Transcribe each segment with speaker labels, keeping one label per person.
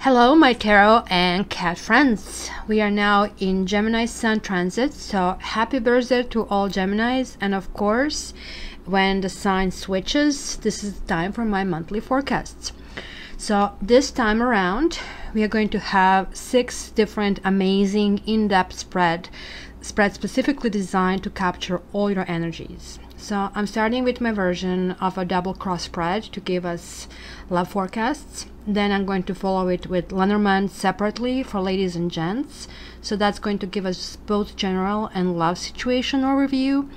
Speaker 1: Hello my tarot and cat friends. We are now in Gemini Sun transit, so happy birthday to all Geminis. And of course, when the sign switches, this is the time for my monthly forecasts. So this time around we are going to have 6 different amazing in-depth spreads specifically designed to capture all your energies. So I'm starting with my version of a double cross spread to give us love forecasts. Then I'm going to follow it with Lenormand separately for ladies and gents. So that's going to give us both general and love situation overview.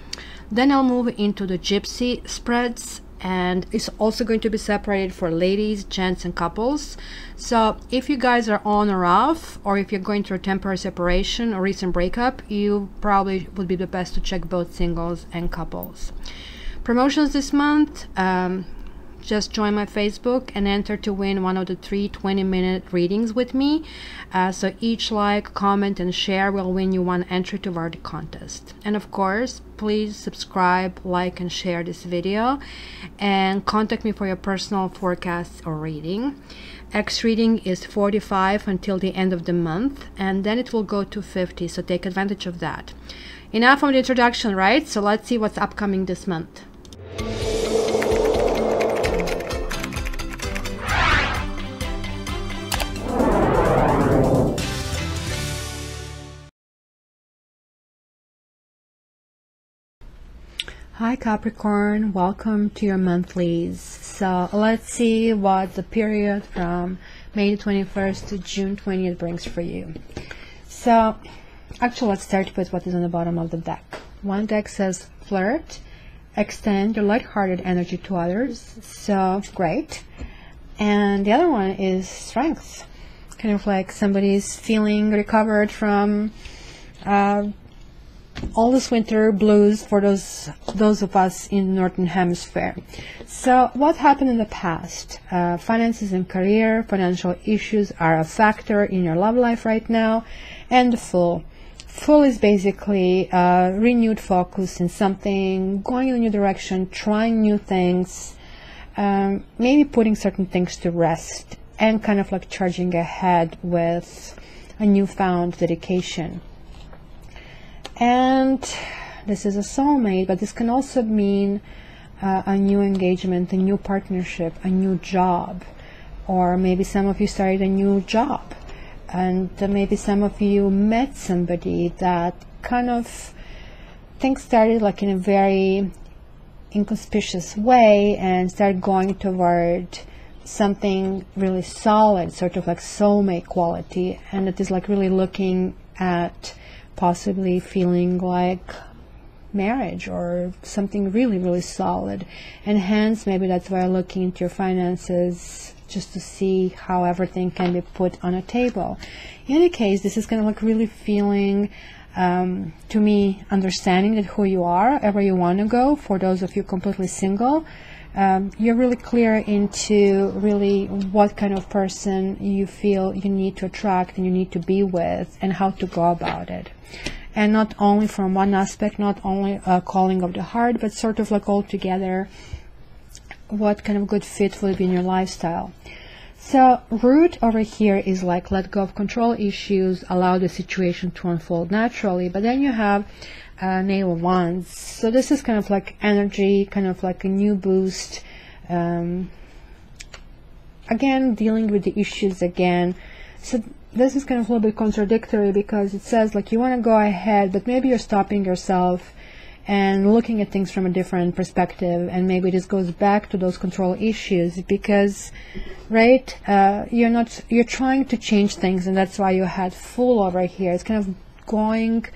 Speaker 1: Then I'll move into the Gypsy spreads, and it's also going to be separated for ladies, gents, and couples. So if you guys are on or off, or if you're going through a temporary separation or recent breakup, you probably would be the best to check both singles and couples. Promotions this month, just join my Facebook and enter to win one of the 3 20-minute readings with me. So each like, comment, and share will win you one entry toward the contest. And of course, please subscribe, like, and share this video, and contact me for your personal forecast or reading. X reading is 45 until the end of the month, and then it will go to 50, so take advantage of that. Enough of the introduction, right? So let's see what's upcoming this month. Hi Capricorn, welcome to your monthlies. So let's see what the period from May 21st to June 20th brings for you. So actually let's start with what is on the bottom of the deck. One deck says flirt, extend your lighthearted energy to others, so great. And the other one is strength, kind of like somebody's feeling recovered from all this winter blues for those of us in the Northern Hemisphere. So what happened in the past? Finances and career, financial issues are a factor in your love life right now. And the Fool. Fool is basically renewed focus in something, going in a new direction, trying new things, maybe putting certain things to rest, and kind of like charging ahead with a newfound dedication. And this is a soulmate, but this can also mean a new engagement, a new partnership, a new job, or maybe some of you started a new job, and maybe some of you met somebody that kind of things started like in a very inconspicuous way and started going toward something really solid, sort of like soulmate quality, and it is like really looking at possibly feeling like marriage or something really, really solid. And hence maybe that's why I'm looking into your finances, just to see how everything can be put on a table. In any case, this is kind of like really feeling to me, understanding that who you are, wherever you want to go. For those of you completely single, you're really clear into really what kind of person you feel you need to attract and you need to be with, and how to go about it. And not only from one aspect, not only a calling of the heart, but sort of like all together, what kind of good fit will be in your lifestyle. So root over here is like let go of control issues, allow the situation to unfold naturally. But then you have Knave of Wands. So this is kind of like energy, kind of like a new boost. Again, dealing with the issues again. So this is kind of a little bit contradictory, because it says like you want to go ahead, but maybe you're stopping yourself and looking at things from a different perspective, and maybe this goes back to those control issues, because right, you're trying to change things, and that's why you had Fool over here. It's kind of going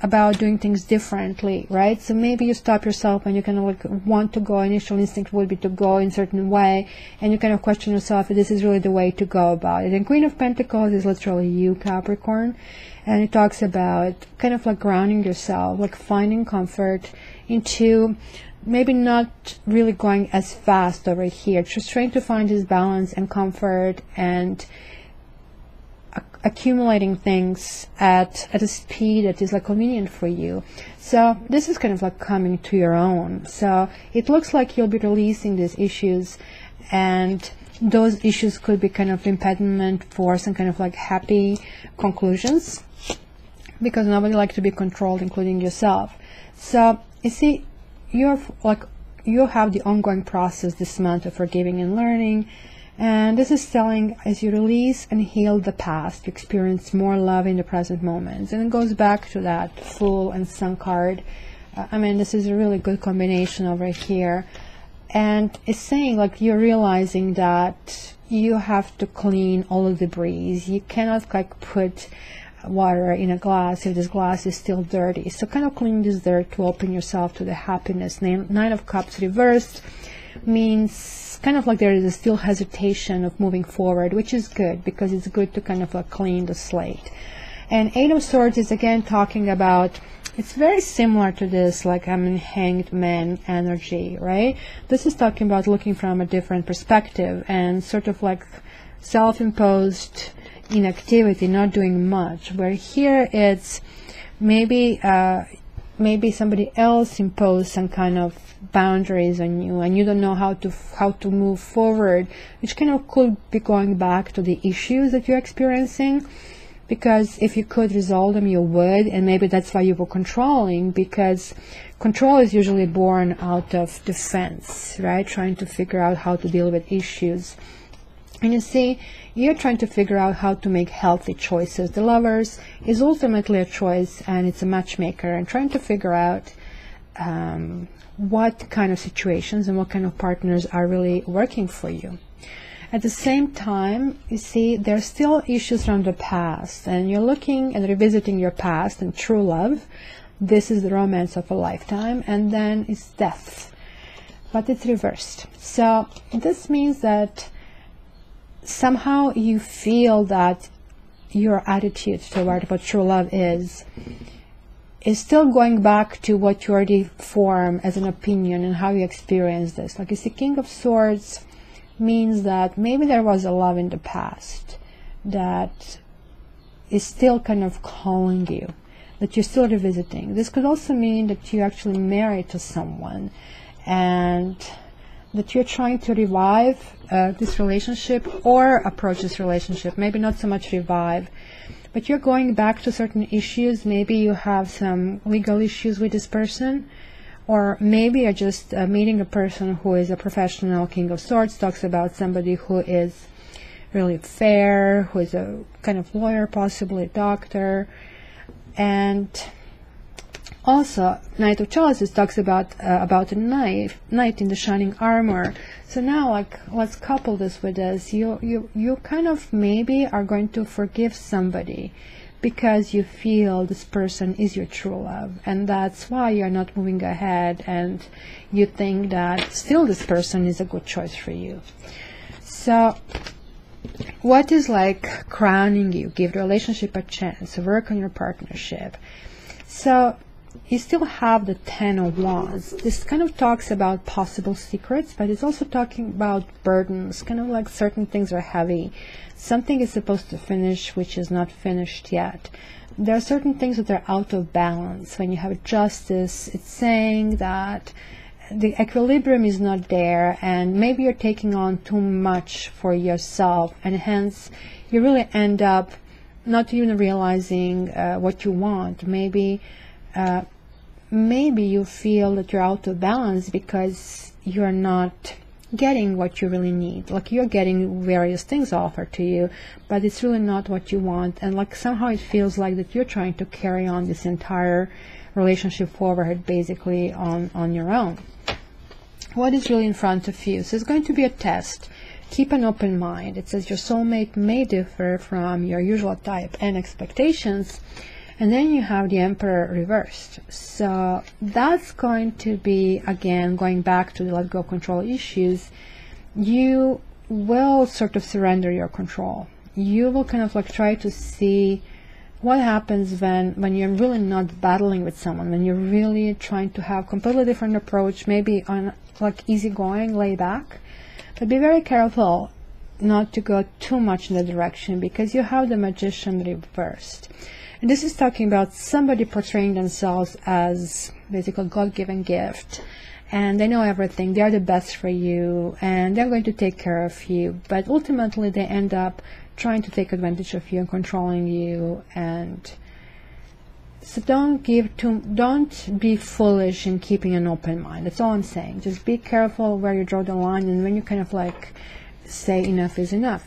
Speaker 1: about doing things differently, right? So maybe you stop yourself and you kind of like want to go, initial instinct would be to go in a certain way, and you kind of question yourself if this is really the way to go about it. And Queen of Pentacles is literally you, Capricorn, and it talks about kind of like grounding yourself, like finding comfort into maybe not really going as fast over here, just trying to find this balance and comfort, and accumulating things at a speed that is like convenient for you. So this is kind of like coming to your own. So it looks like you'll be releasing these issues, and those issues could be kind of impediment for some kind of like happy conclusions, because nobody likes to be controlled, including yourself. So you see, you have the ongoing process this month of forgiving and learning, and this is telling, as you release and heal the past, you experience more love in the present moments. And it goes back to that Fool and Sun card. I mean, this is a really good combination over here, and it's saying like you're realizing that you have to clean all the debris. You cannot like put water in a glass if this glass is still dirty. So kind of clean this dirt to open yourself to the happiness. Nine of Cups reversed means kind of like there is still hesitation of moving forward, which is good, because it's good to kind of like clean the slate. And Eight of Swords is again talking about, it's very similar to this, like Hanged Man energy, right? This is talking about looking from a different perspective and sort of like self-imposed inactivity, not doing much, where here it's maybe somebody else imposed some kind of boundaries on you, and you don't know how to move forward, which kind of could be going back to the issues that you're experiencing, because if you could resolve them, you would. And maybe that's why you were controlling, because control is usually born out of defense, right? Trying to figure out how to deal with issues. And you see, you're trying to figure out how to make healthy choices. The Lovers is ultimately a choice, and it's a matchmaker, and trying to figure out what kind of situations and what kind of partners are really working for you. At the same time, you see, there's still issues from the past, and you're looking and revisiting your past and true love. This is the romance of a lifetime, and then it's death, but it's reversed. So this means that somehow you feel that your attitude toward what true love is still going back to what you already form as an opinion and how you experience this. Like you see, King of Swords means that maybe there was a love in the past that is still kind of calling you, that you're still revisiting. This could also mean that you're actually married to someone, and that you're trying to revive this relationship or approach this relationship. Maybe not so much revive, but you're going back to certain issues. Maybe you have some legal issues with this person, or maybe you're just meeting a person who is a professional. King of Swords talks about somebody who is really fair, who is a kind of lawyer, possibly a doctor. And also, Knight of Chalices talks about a knight in the shining armor. So now, like, let's couple this with this. You kind of maybe are going to forgive somebody because you feel this person is your true love, and that's why you're not moving ahead, and you think that still this person is a good choice for you. So what is like crowning you? Give the relationship a chance, work on your partnership. So you still have the Ten of Wands. This kind of talks about possible secrets, but it's also talking about burdens, kind of like certain things are heavy. Something is supposed to finish which is not finished yet. There are certain things that are out of balance. When you have justice, it's saying that the equilibrium is not there, and maybe you're taking on too much for yourself, and hence you really end up not even realizing what you want. Maybe you feel that you're out of balance because you're not getting what you really need. Like you're getting various things offered to you, but it's really not what you want, and like somehow it feels like that you're trying to carry on this entire relationship forward basically on your own. What is really in front of you? So it's going to be a test. Keep an open mind. It says your soulmate may differ from your usual type and expectations. And then you have the Emperor reversed. So that's going to be, again, going back to the let go control issues. You will sort of surrender your control. You will kind of like try to see what happens when you're really not battling with someone, when you're really trying to have completely different approach, maybe on like easygoing, lay back. But be very careful not to go too much in the direction, because you have the Magician reversed. And this is talking about somebody portraying themselves as basically a God-given gift, and they know everything. They are the best for you, and they're going to take care of you, but ultimately they end up trying to take advantage of you and controlling you. And so don't be foolish in keeping an open mind. That's all I'm saying. Just be careful where you draw the line and when you kind of like say enough is enough.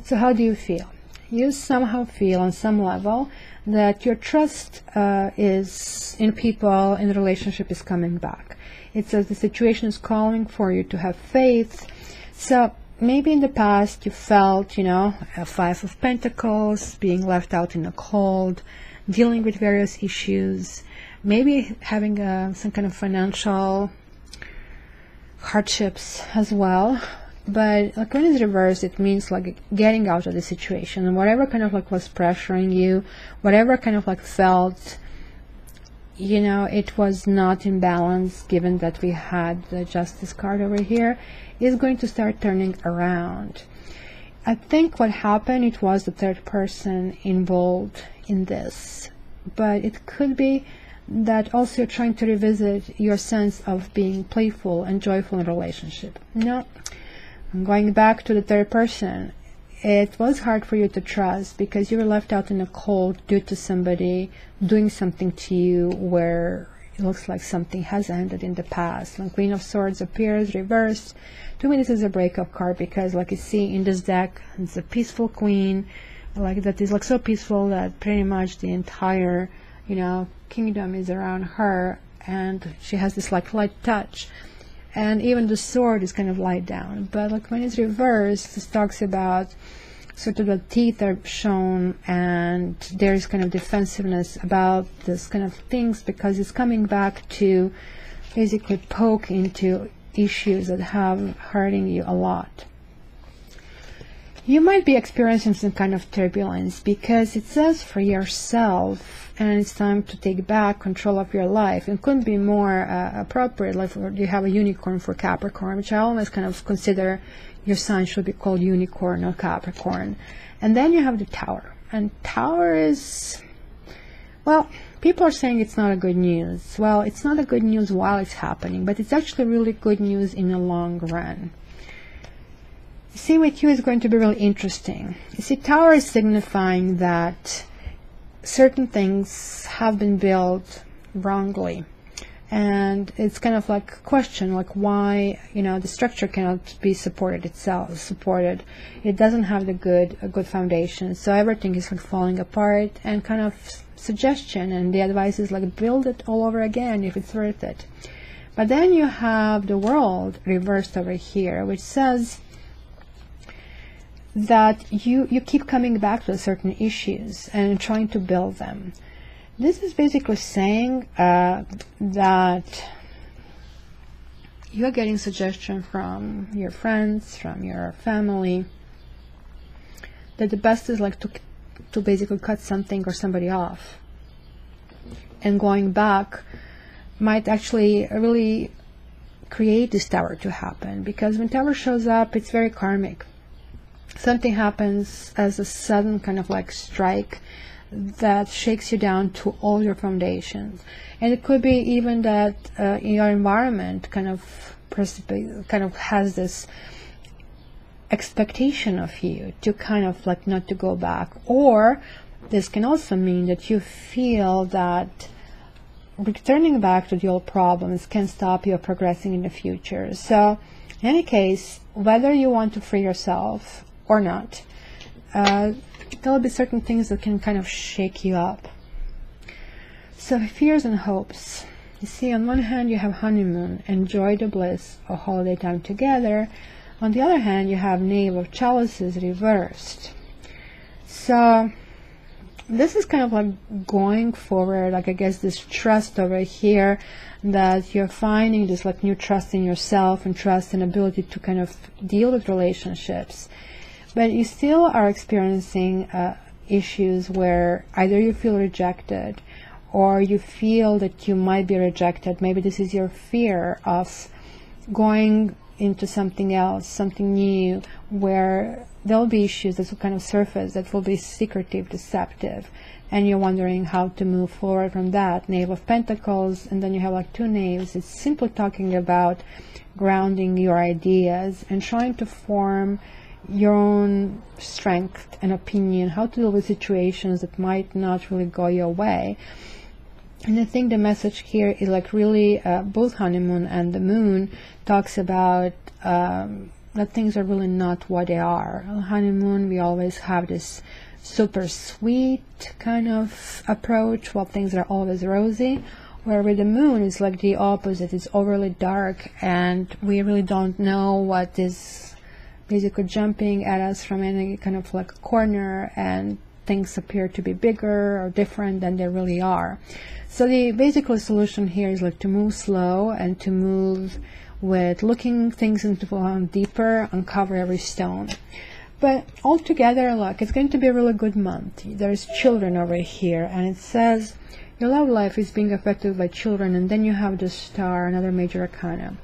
Speaker 1: So how do you feel? You somehow feel on some level that your trust is in people, in the relationship, is coming back. It says the situation is calling for you to have faith. So maybe in the past you felt, a 5 of Pentacles, being left out in the cold, dealing with various issues, maybe having some kind of financial hardships as well. But like when it's reversed, it means like getting out of the situation, and whatever kind of like was pressuring you, whatever kind of like felt, it was not in balance, given that we had the Justice card over here, is going to start turning around. I think what happened, it was the third person involved in this, but it could be that also you're trying to revisit your sense of being playful and joyful in a relationship. I'm going back to the third person. It was hard for you to trust because you were left out in the cold due to somebody doing something to you where it looks like something has ended in the past. Like Queen of Swords appears reversed. To me, this is a breakup card because, like you see in this deck, it's a peaceful queen. Like that is like so peaceful that pretty much the entire, kingdom is around her, and she has this like light touch. And even the sword is kind of light down. But like when it's reversed, this talks about sort of the teeth are shown, and there's kind of defensiveness about this kind of things, because it's coming back to basically poke into issues that have hurting you a lot. You might be experiencing some kind of turbulence because it says for yourself, and it's time to take back control of your life. It couldn't be more appropriate. Like you have a unicorn for Capricorn, which I always kind of consider your sign should be called unicorn or Capricorn. And then you have the Tower. And Tower is, well, people are saying it's not a good news. Well, it's not a good news while it's happening, but it's actually really good news in the long run. See, with you is going to be really interesting. You see, Tower is signifying that certain things have been built wrongly, and it's kind of like a question, like why the structure cannot be supported. It doesn't have a good foundation, so everything is like falling apart. And kind of suggestion and the advice is like build it all over again if it's worth it. But then you have the World reversed over here, which says that you keep coming back to certain issues and trying to build them. This is basically saying that you're getting suggestion from your friends, from your family, that the best is like to basically cut something or somebody off. And going back might actually really create this Tower to happen, because when Tower shows up, it's very karmic. Something happens as a sudden kind of like strike that shakes you down to all your foundations. And it could be even that your environment kind of has this expectation of you to kind of like not to go back. Or this can also mean that you feel that returning back to the old problems can stop you progressing in the future. So in any case, whether you want to free yourself or not, there'll be certain things that can kind of shake you up. So fears and hopes. You see, on one hand you have honeymoon, enjoy the bliss of holiday time together. On the other hand, you have Knave of Chalices reversed. So this is kind of like going forward, like I guess this trust over here, that you're finding this like new trust in yourself and trust and ability to kind of deal with relationships. But you still are experiencing issues where either you feel rejected or you feel that you might be rejected. Maybe this is your fear of going into something else, something new, where there'll be issues that will kind of surface that will be secretive, deceptive. and you're wondering how to move forward from that. Knave of Pentacles, and then you have like two knaves. It's simply talking about grounding your ideas and trying to form your own strength and opinion, how to deal with situations that might not really go your way. And I think the message here is like really both honeymoon and the moon talks about that things are really not what they are. On honeymoon, we always have this super sweet kind of approach, while things are always rosy, where with the moon is like the opposite. It's overly dark, and we really don't know what is basically jumping at us from any kind of like a corner, and things appear to be bigger or different than they really are. So the basic solution here is like to move slow and to move with looking things into deeper, uncover every stone. But altogether, look, it's going to be a really good month. There's children over here, and it says your love life is being affected by children, and then you have the star, another major arcana.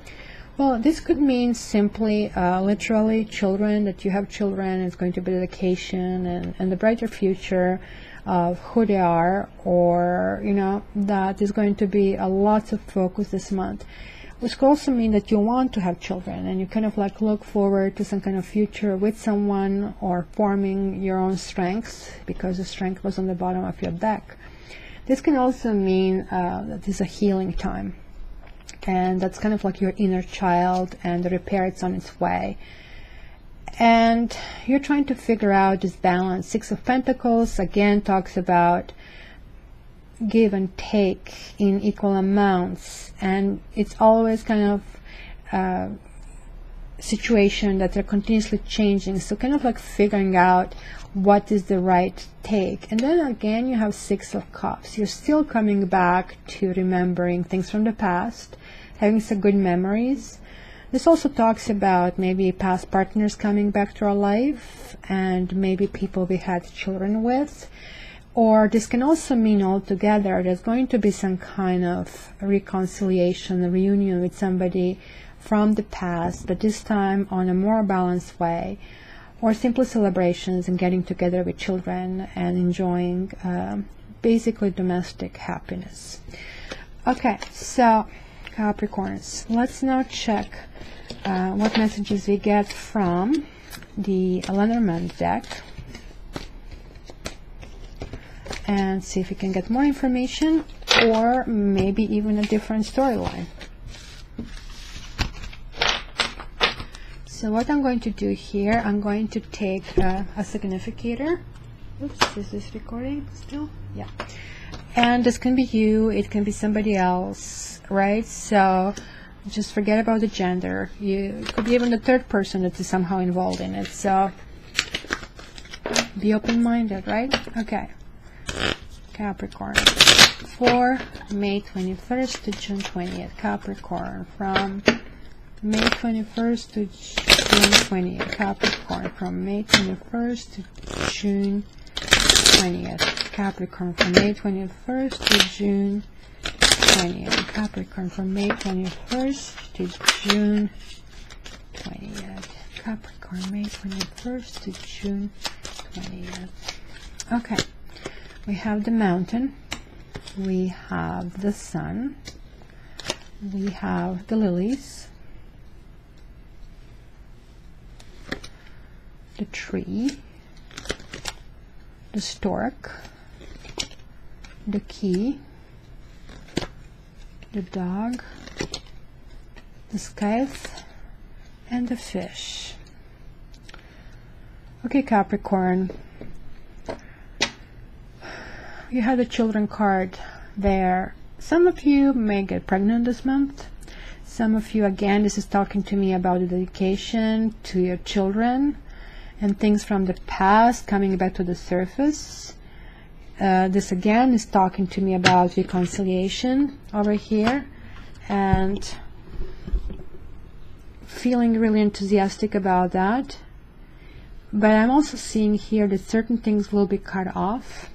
Speaker 1: Well, this could mean simply, literally, children, that you have children. It's going to be dedication and the brighter future of who they are, or, you know, that is going to be a lot of focus this month. Which could also mean that you want to have children, and you kind of like look forward to some kind of future with someone, or forming your own strengths, because the strength was on the bottom of your deck. This can also mean that it's a healing time, and that's kind of like your inner child, and the repair is on its way. And you're trying to figure out this balance. Six of Pentacles again talks about give and take in equal amounts, and it's always kind of situation that are continuously changing, so kind of like figuring out what is the right take. And then again you have Six of Cups. You're still coming back to remembering things from the past, having some good memories. This also talks about maybe past partners coming back to our life, and maybe people we had children with. Or this can also mean altogether there's going to be some kind of reconciliation, a reunion with somebody from the past, but this time on a more balanced way, or simple celebrations and getting together with children and enjoying basically domestic happiness. Okay, so Capricorns, let's now check what messages we get from the Lenormand deck, and see if we can get more information, or maybe even a different storyline. So what I'm going to do here, I'm going to take a significator. Oops, is this recording still? Yeah. And this can be you, it can be somebody else, right? So just forget about the gender. It could be even the third person that is somehow involved in it. So be open-minded, right? Okay. Capricorn, for May 21st to June 20th. Capricorn, from May 21st to June 20th. Capricorn, from May 21st to June 20th. Capricorn, from May 21st to June 20th. Capricorn, from May 21st to June 20th. Capricorn, May 21st to June 20th. Okay. We have the mountain, we have the sun, we have the lilies, the tree, the stork, the key, the dog, the scythe, and the fish. Okay, Capricorn. You have the children card there. Some of you may get pregnant this month. Some of you, again, this is talking to me about the dedication to your children and things from the past coming back to the surface. This again is talking to me about reconciliation over here, and feeling really enthusiastic about that. But I'm also seeing here that certain things will be cut off.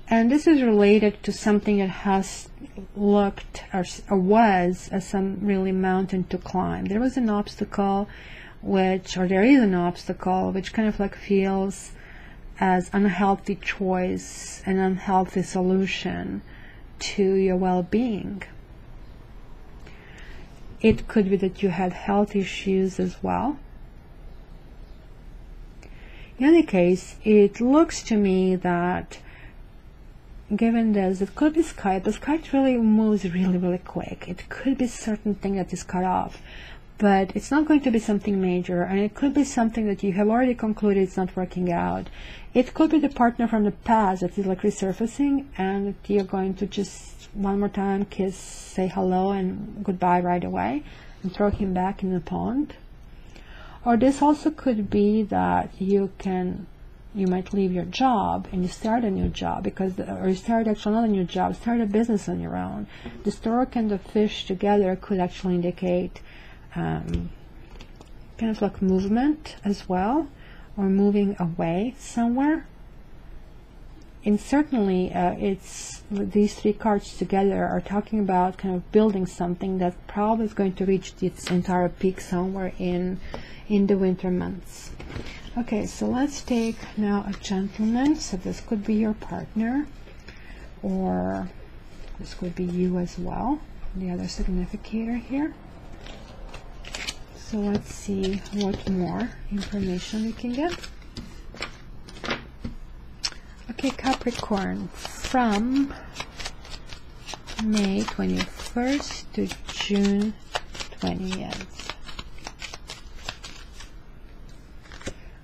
Speaker 1: And this is related to something that has looked or was as some really mountain to climb. There was an obstacle which, or there is an obstacle which kind of like feels as unhealthy choice, an unhealthy solution to your well-being. It could be that you had health issues as well. In any case, it looks to me that given this, it could be sky, but sky really moves really quick. It could be certain thing that is cut off, but it's not going to be something major, and it could be something that you have already concluded it's not working out. It could be the partner from the past that is like resurfacing, and you're going to just one more time kiss, say hello and goodbye right away, and throw him back in the pond. Or this also could be that you might leave your job and you start a new job, or you start actually not a new job, start a business on your own. The stork and the fish together could actually indicate kind of like movement as well, or moving away somewhere. And certainly it's these three cards together are talking about kind of building something that probably is going to reach its entire peak somewhere in the winter months. Okay, so let's take now a gentleman. So this could be your partner, or this could be you as well, the other significator here. So let's see what more information we can get. Okay, Capricorn, from May 21st to June 20th.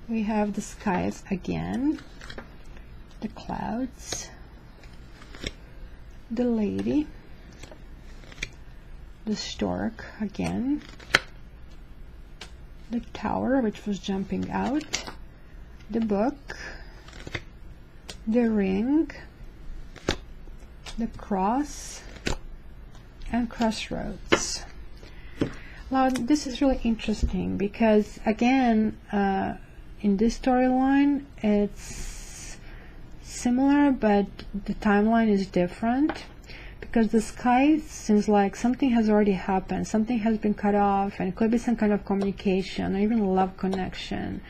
Speaker 1: We have the skies again, the clouds, the lady, the stork again, the tower, which was jumping out, the book, the ring, the cross, and crossroads. Now this is really interesting because again in this storyline it's similar, but the timeline is different, because the sky seems like something has already happened, something has been cut off, and it could be some kind of communication or even love connection,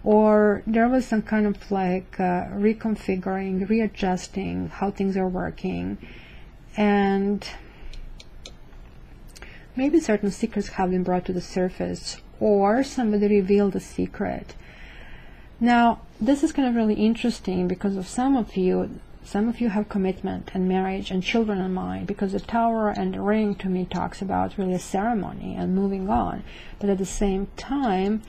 Speaker 1: or there was some kind of like reconfiguring, readjusting how things are working, and maybe certain secrets have been brought to the surface, or somebody revealed a secret. Now this is kind of really interesting because of some of you have commitment and marriage and children in mind, because the tower and the ring to me talks about really a ceremony and moving on, but at the same time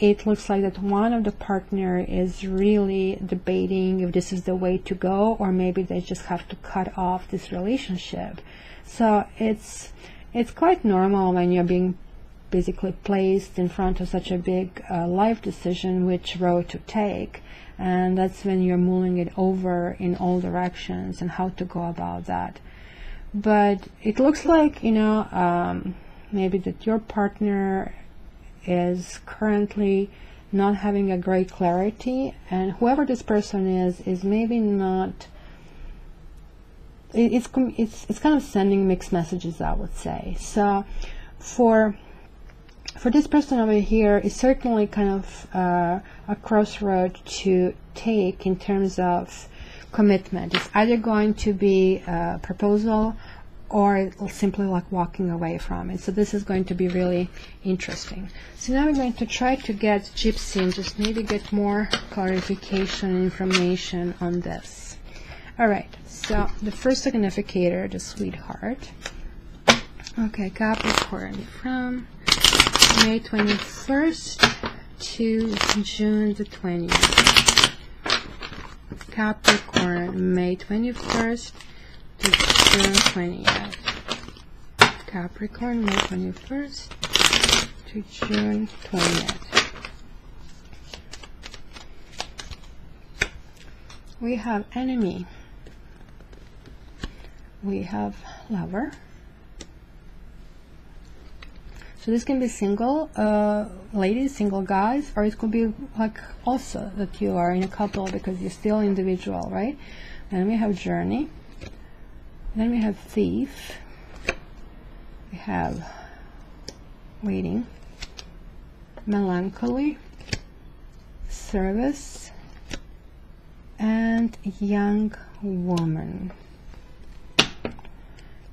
Speaker 1: it looks like that one of the partner is really debating if this is the way to go, or maybe they just have to cut off this relationship. So it's quite normal when you're being basically placed in front of such a big life decision, which road to take, and that's when you're mulling it over in all directions and how to go about that. But it looks like, you know, maybe that your partner is currently not having a great clarity, and whoever this person is maybe not, it's kind of sending mixed messages, I would say. So for this person over here, it's certainly kind of a crossroad to take in terms of commitment. It's either going to be a proposal or simply like walking away from it. So this is going to be really interesting. So now we're going to try to get Gypsy and just maybe get more clarification and information on this. Alright, so the first significator, the sweetheart. Okay, Capricorn, from May 21st to June the 20th. Capricorn, May 21st to June 20th. Capricorn, May 21st to June 20th. We have enemy. We have lover. So this can be single ladies, single guys, or it could be like also that you are in a couple because you're still individual, right? Then we have journey. Then we have thief. We have waiting, melancholy, service, and young woman.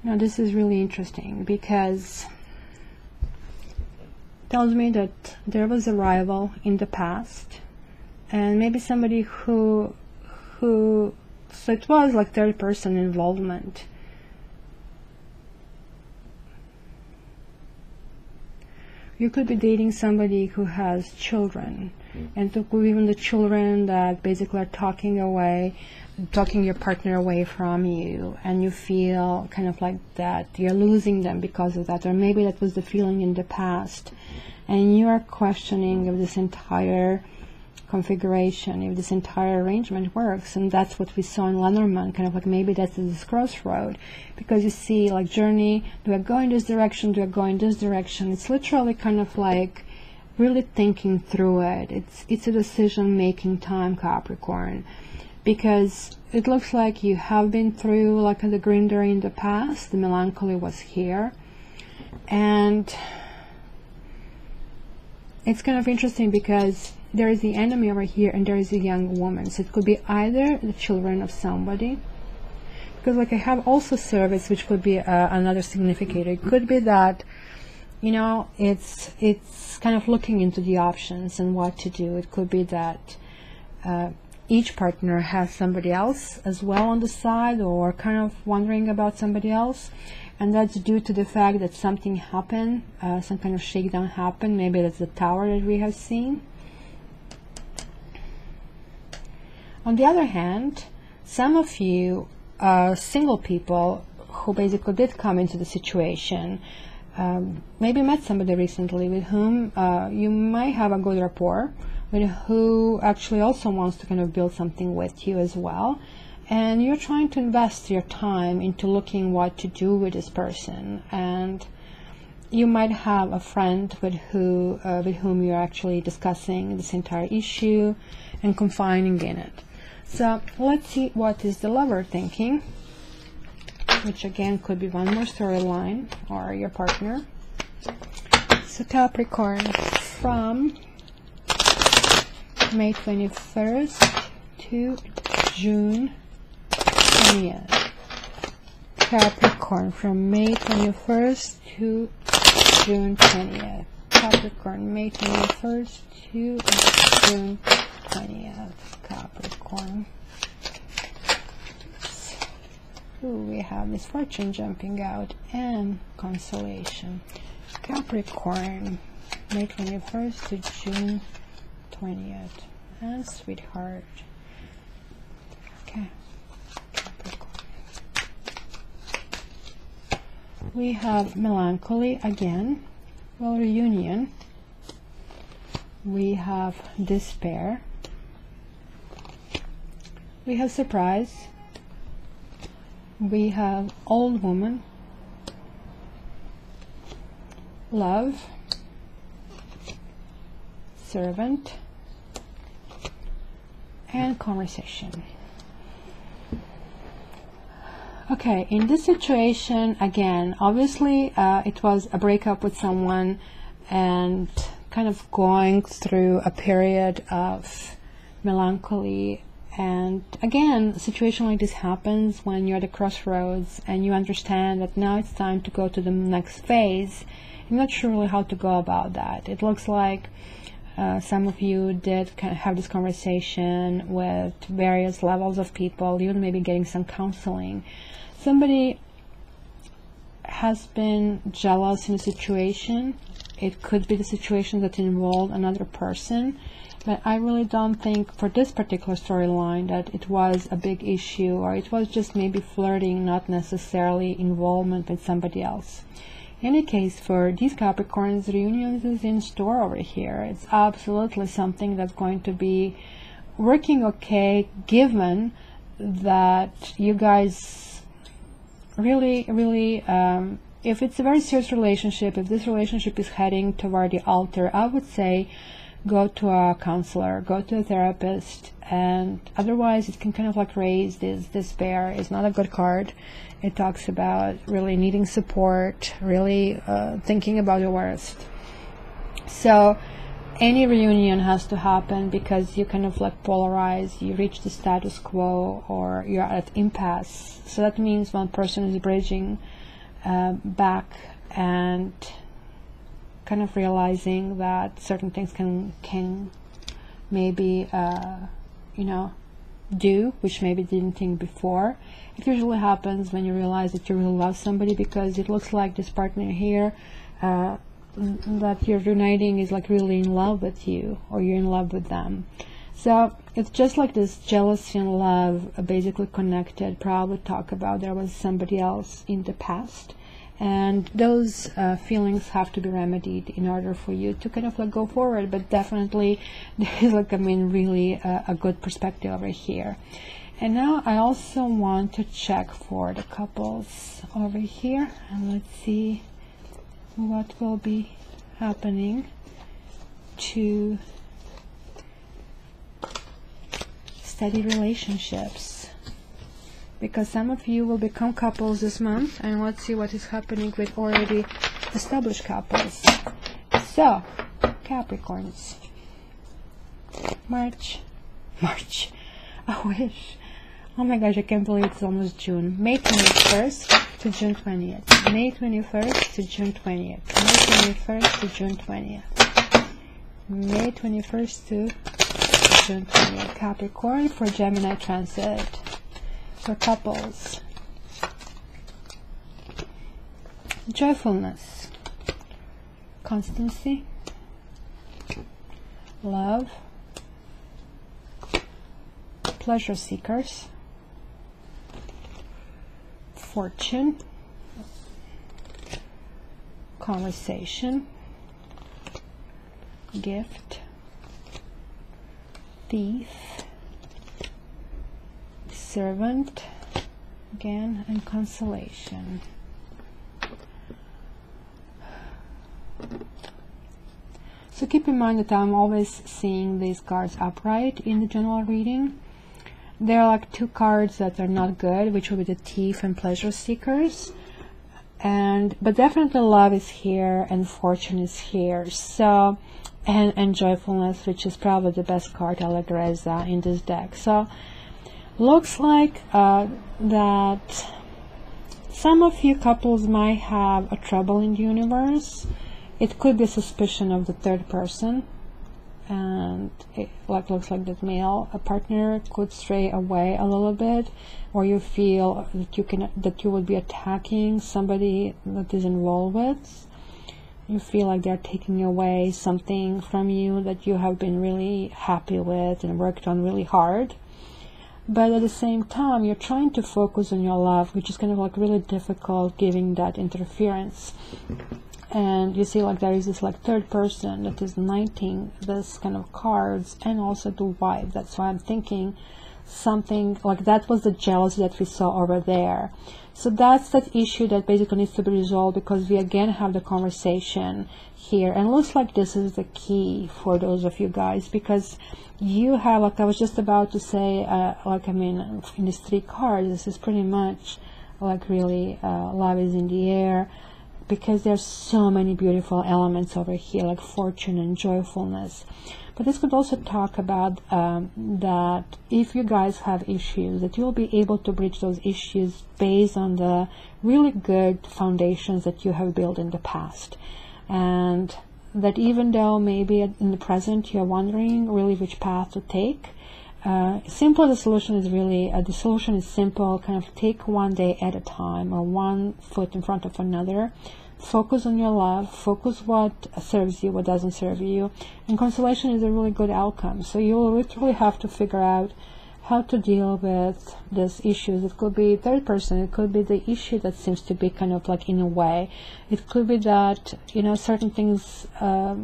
Speaker 1: Now this is really interesting because it tells me that there was a rival in the past, and maybe somebody who so it was like third person involvement. You could be dating somebody who has children, and even the children that basically are talking your partner away from you, and you feel kind of like that you're losing them because of that, or maybe that was the feeling in the past, and you are questioning if this entire configuration, if this entire arrangement works. And that's what we saw in Lenormand, kind of like maybe that's this crossroad, because you see like journey, do I go in this direction, do I go in this direction? It's literally kind of like really thinking through it. It's a decision making time, Capricorn, because it looks like you have been through like the grinder in the past. The melancholy was here, and it's kind of interesting because there is the enemy over here and there is a young woman. So it could be either the children of somebody, because like I have also service, which could be another significator. It could be that, you know, it's kind of looking into the options and what to do. It could be that each partner has somebody else as well on the side, or kind of wondering about somebody else, and that's due to the fact that something happened, some kind of shakedown happened. Maybe that's the tower that we have seen. On the other hand, some of you single people who basically did come into the situation, maybe met somebody recently with whom you might have a good rapport, but who actually also wants to kind of build something with you as well, and you're trying to invest your time into looking what to do with this person. And you might have a friend with whom you're actually discussing this entire issue and confiding in it. So let's see what is the lover thinking, which again could be one more storyline, or your partner. So Capricorn, from May 21st to June 20th. Capricorn, from May 21st to June 20th. Capricorn, May 21st to June 20th. Capricorn. Ooh, we have misfortune jumping out and consolation. Capricorn, May 21st to June 20th. And sweetheart. Okay. Capricorn. We have melancholy again. Well, reunion. We have despair. We have surprise. We have old woman, love, servant, and conversation. Okay, in this situation, again, obviously it was a breakup with someone and kind of going through a period of melancholy. And again, a situation like this happens when you're at the crossroads and you understand that now it's time to go to the next phase. You're not sure really how to go about that. It looks like some of you did kind of have this conversation with various levels of people, even maybe getting some counseling. Somebody has been jealous in a situation. It could be the situation that involved another person. But I really don't think for this particular storyline that it was a big issue, or it was just maybe flirting, not necessarily involvement with somebody else. In any case, for these Capricorns, reunions is in store over here. It's absolutely something that's going to be working okay, given that you guys really, if it's a very serious relationship, if this relationship is heading toward the altar, I would say go to a counselor, go to a therapist, and otherwise it can kind of like raise this despair. It's not a good card. It talks about really needing support, really thinking about the worst. So any reunion has to happen because you kind of like polarize, you reach the status quo, or you're at impasse. So that means one person is bridging back and kind of realizing that certain things can maybe you know, do, which maybe didn't think before. It usually happens when you realize that you really love somebody, because it looks like this partner here that you're uniting is like really in love with you, or you're in love with them. So it's just like this jealousy and love basically connected. Probably talk about there was somebody else in the past, and those feelings have to be remedied in order for you to kind of like go forward. But definitely there is like, I mean, really a good perspective over here. And now I also want to check for the couples over here, and let's see what will be happening to steady relationships, because some of you will become couples this month, and let's see what is happening with already established couples. So Capricorns, March, I wish. Oh my gosh, I can't believe it's almost June. May 21st to June 20th. May 21st to June 20th. May 21st to June 20th. May 21st to June 20th. Capricorn for Gemini transit. For couples. Joyfulness. Constancy. Love. Pleasure seekers. Fortune, conversation, gift, thief, servant, again, and consolation. So keep in mind that I'm always seeing these cards upright in the general reading. There are like two cards that are not good, which will be the thief and pleasure seekers, but definitely love is here and fortune is here. So and joyfulness, which is probably the best card, Allegrezza, in this deck. So looks like that some of you couples might have a trouble in the universe. It could be suspicion of the third person, and it looks like that male partner could stray away a little bit, or you feel that you would be attacking somebody that is involved with. You feel like they're taking away something from you that you have been really happy with and worked on really hard. But at the same time, you're trying to focus on your love, which is kind of like really difficult giving that interference. And you see like there is this like third person that is knighting this kind of cards, and also the wife. That's why I'm thinking something like that was the jealousy that we saw over there. So that's that issue that basically needs to be resolved, because we again have the conversation here, and looks like this is the key for those of you guys, because you have, like I was just about to say, like I mean in these three cards, this is pretty much like really love is in the air, because there's so many beautiful elements over here, like fortune and joyfulness. But this could also talk about that if you guys have issues, that you'll be able to bridge those issues based on the really good foundations that you have built in the past. And that even though maybe in the present you're wondering really which path to take, simple the solution is really, the solution is simple, kind of take one day at a time, or one foot in front of another. Focus on your love, focus what serves you, what doesn't serve you, and consolation is a really good outcome. So you will literally have to figure out how to deal with these issues. It could be third person, it could be the issue that seems to be kind of like in a way. It could be that, you know, certain things are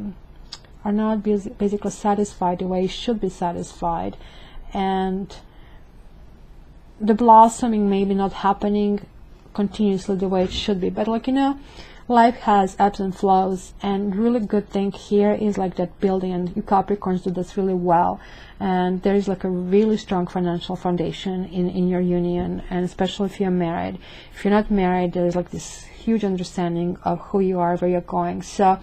Speaker 1: not basically satisfied the way you should be satisfied, and the blossoming maybe not happening continuously the way it should be. But like, you know, life has ebbs and flows, and really good thing here is like that building, and you Capricorns do this really well, and there is like a really strong financial foundation in your union, and especially if you're married. If you're not married, there's like this huge understanding of who you are, where you're going. So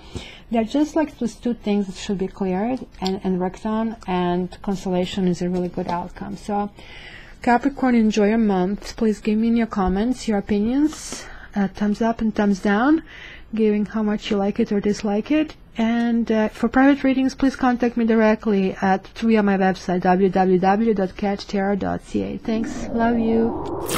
Speaker 1: they're just like those two things that should be cleared and worked on, and constellation is a really good outcome. So Capricorn, enjoy your month. Please give me in your comments your opinions, thumbs up and thumbs down, giving how much you like it or dislike it. And for private readings, please contact me directly via my website www.catchtarot.ca. Thanks, love you.